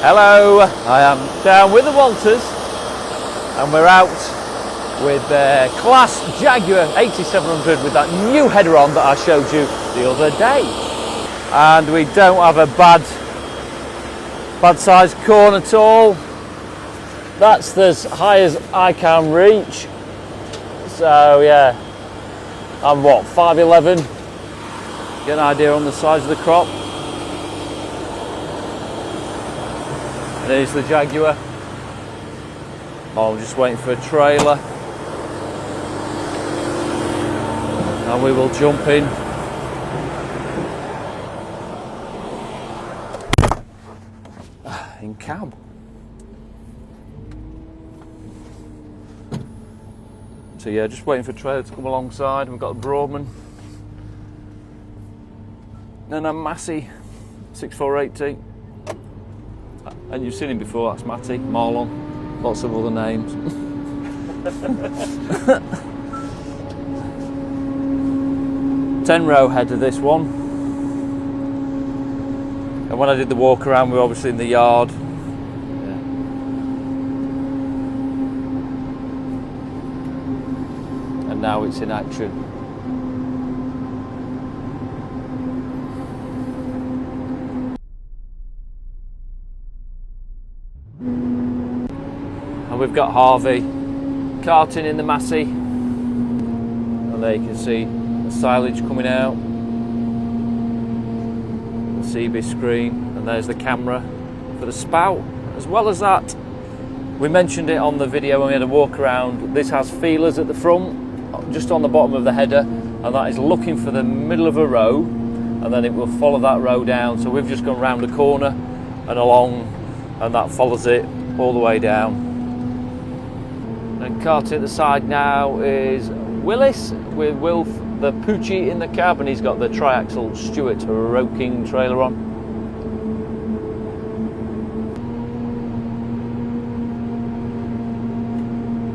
Hello, I am down with the Walters and we're out with their class Jaguar 8700 with that new header on that I showed you the other day. And we don't have a bad sized corn at all. That's as high as I can reach. So yeah, I'm what, 5'11". Get an idea on the size of the crop. There's the Jaguar. I'm just waiting for a trailer. And we will jump in. In cab. So yeah, just waiting for a trailer to come alongside. We've got a Broadman. And a Massey 6480. And you've seen him before, that's Matty, Marlon, lots of other names. 10-row header this one. And when I did the walk around, we were obviously in the yard. Yeah. And now it's in action. And we've got Harvey carting in the Massey, and there you can see the silage coming out, the CB screen, and there's the camera for the spout. As well as that, we mentioned it on the video when we had a walk around, this has feelers at the front, just on the bottom of the header, and that is looking for the middle of a row, and then it will follow that row down. So we've just gone round a corner and along, and that follows it all the way down. And carting at the side now is Willis with Wilf the Poochie in the cab, and he's got the triaxle Stewart Roking trailer on.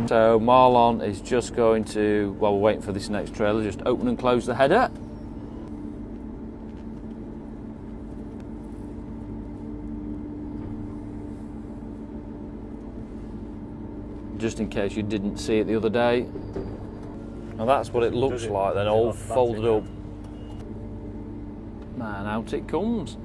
So Marlon is just going to, while we're waiting for this next trailer, just open and close the header. Just in case you didn't see it the other day. And that's what it looks like then, all folded up. Man, out it comes.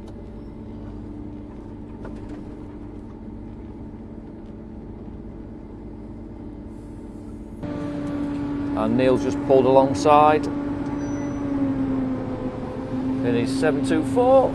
And Neil's just pulled alongside in his 724.